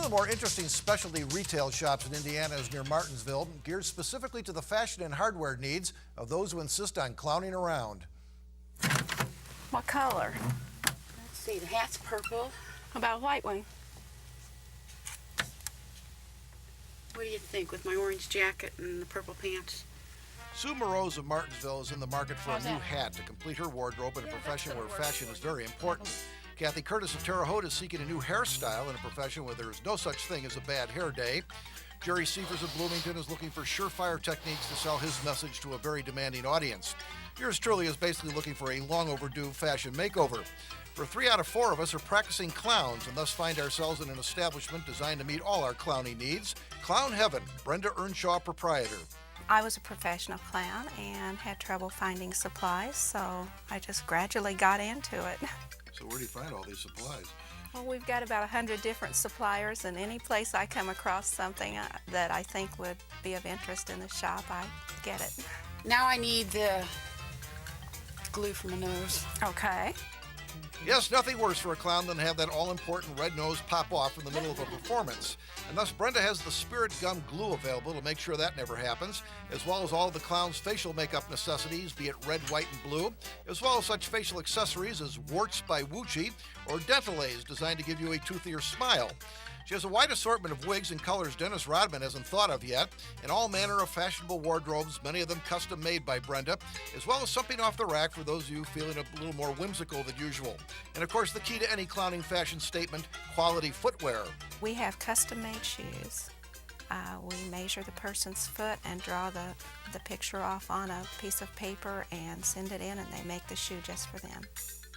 the more interesting specialty retail shops in Indiana is near Martinsville, geared specifically to the fashion and hardware needs of those who insist on clowning around. What color? Let's see, the hat's purple. How about a white one? What do you think with my orange jacket and the purple pants? Sue Morose of Martinsville is in the market for a new hat to complete her wardrobe in a profession where fashion is very important. Kathy Curtis of Terre Haute is seeking a new hairstyle in a profession where there is no such thing as a bad hair day. Jerry Seifers of Bloomington is looking for surefire techniques to sell his message to a very demanding audience. Yours truly is basically looking for a long overdue fashion makeover. For 3 out of 4 of us are practicing clowns and thus find ourselves in an establishment designed to meet all our clowning needs. Clown Heaven, Brenda Earnshaw, proprietor. I was a professional clown and had trouble finding supplies, so I just gradually got into it. So where do you find all these supplies? Well, we've got about 100 different suppliers, and any place I come across something that I think would be of interest in the shop, I get it. Now I need the glue for my nose. Okay. Yes, nothing worse for a clown than to have that all-important red nose pop off in the middle of a performance. And thus Brenda has the Spirit Gum glue available to make sure that never happens, as well as all of the clown's facial makeup necessities, be it red, white, and blue, as well as such facial accessories as Warts by Wuchi or Dentalays designed to give you a toothier smile. She has a wide assortment of wigs and colors Dennis Rodman hasn't thought of yet, and all manner of fashionable wardrobes, many of them custom made by Brenda, as well as something off the rack for those of you feeling a little more whimsical than usual. And of course, the key to any clowning fashion statement, quality footwear. We have custom-made shoes. We measure the person's foot and draw the picture off on a piece of paper and send it in, and they make the shoe just for them.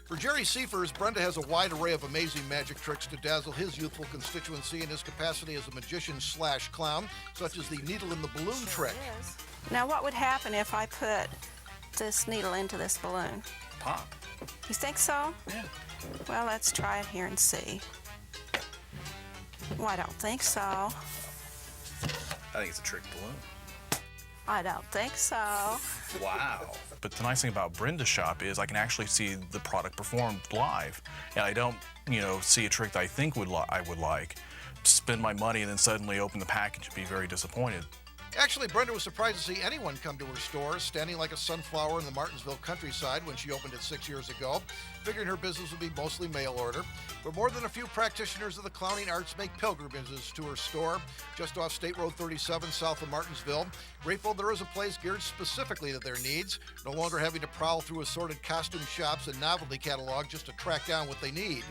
For Jerry Seifers, Brenda has a wide array of amazing magic tricks to dazzle his youthful constituency in his capacity as a magician/clown, such as the needle in the balloon trick. Now, what would happen if I put this needle into this balloon? Pop. You think so? Yeah. Well, let's try it here and see. Well, I don't think so. I think it's a trick balloon. I don't think so. Wow. But the nice thing about Brenda's shop is I can actually see the product performed live. And I don't, see a trick that I think I would like, spend my money and then suddenly open the package and be very disappointed. Actually, Brenda was surprised to see anyone come to her store, standing like a sunflower in the Martinsville countryside when she opened it 6 years ago, figuring her business would be mostly mail order. But more than a few practitioners of the clowning arts make pilgrimages to her store, just off State Road 37 south of Martinsville. Grateful there is a place geared specifically to their needs, no longer having to prowl through assorted costume shops and novelty catalogs just to track down what they need.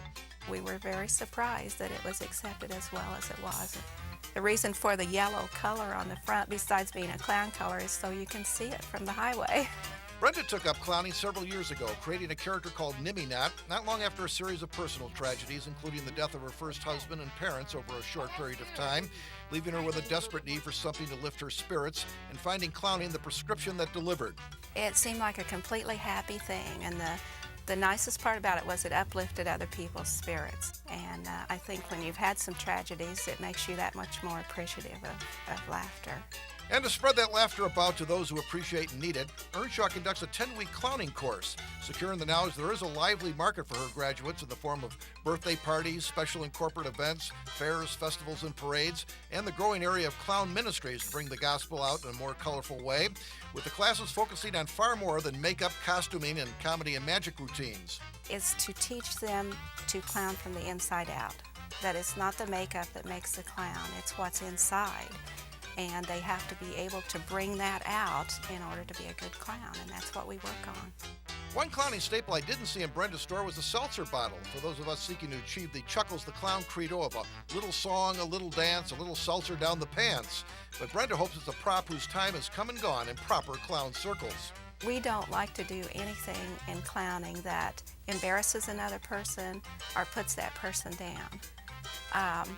We were very surprised that it was accepted as well as it was. The reason for the yellow color on the front, besides being a clown color, is so you can see it from the highway. Brenda took up clowning several years ago, creating a character called Nimmy Knot, not long after a series of personal tragedies, including the death of her first husband and parents over a short period of time, leaving her with a desperate need for something to lift her spirits, and finding clowning the prescription that delivered. It seemed like a completely happy thing, and the nicest part about it was it uplifted other people's spirits. And I think when you've had some tragedies, it makes you that much more appreciative of laughter. And to spread that laughter about to those who appreciate and need it, Earnshaw conducts a 10-week clowning course, securing the knowledge there is a lively market for her graduates in the form of birthday parties, special and corporate events, fairs, festivals, and parades, and the growing area of clown ministries to bring the gospel out in a more colorful way, with the classes focusing on far more than makeup, costuming, and comedy and magic routines. Is to teach them to clown from the inside out. That it's not the makeup that makes the clown, it's what's inside. And they have to be able to bring that out in order to be a good clown, and that's what we work on. One clowning staple I didn't see in Brenda's store was a seltzer bottle, for those of us seeking to achieve the Chuckles the Clown credo of a little song, a little dance, a little seltzer down the pants. But Brenda hopes it's a prop whose time has come and gone in proper clown circles. We don't like to do anything in clowning that embarrasses another person or puts that person down.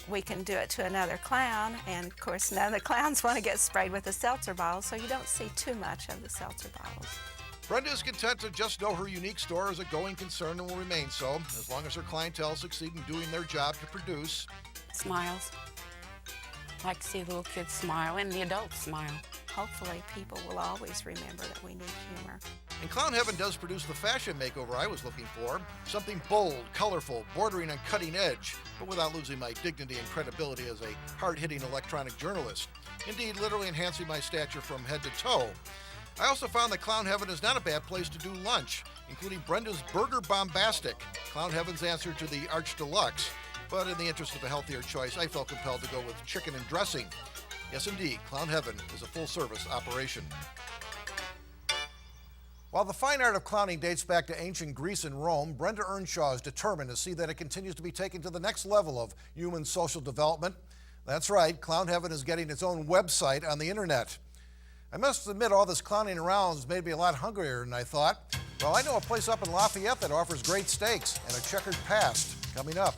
We can do it to another clown, and of course none of the clowns want to get sprayed with a seltzer bottle, so you don't see too much of the seltzer bottles. Brenda is content to just know her unique store is a going concern and will remain so, as long as her clientele succeed in doing their job to produce Smiles. I like to see the little kids smile and the adults smile. Hopefully people will always remember that we need humor. And Clown Heaven does produce the fashion makeover I was looking for. Something bold, colorful, bordering on cutting edge, but without losing my dignity and credibility as a hard-hitting electronic journalist. Indeed, literally enhancing my stature from head to toe. I also found that Clown Heaven is not a bad place to do lunch, including Brenda's Burger Bombastic, Clown Heaven's answer to the Arch Deluxe. But in the interest of a healthier choice, I felt compelled to go with chicken and dressing. Yes, indeed, Clown Heaven is a full-service operation. While the fine art of clowning dates back to ancient Greece and Rome, Brenda Earnshaw is determined to see that it continues to be taken to the next level of human social development. That's right, Clown Heaven is getting its own website on the internet. I must admit, all this clowning around has made me a lot hungrier than I thought. Well, I know a place up in Lafayette that offers great steaks and a checkered past. Coming up.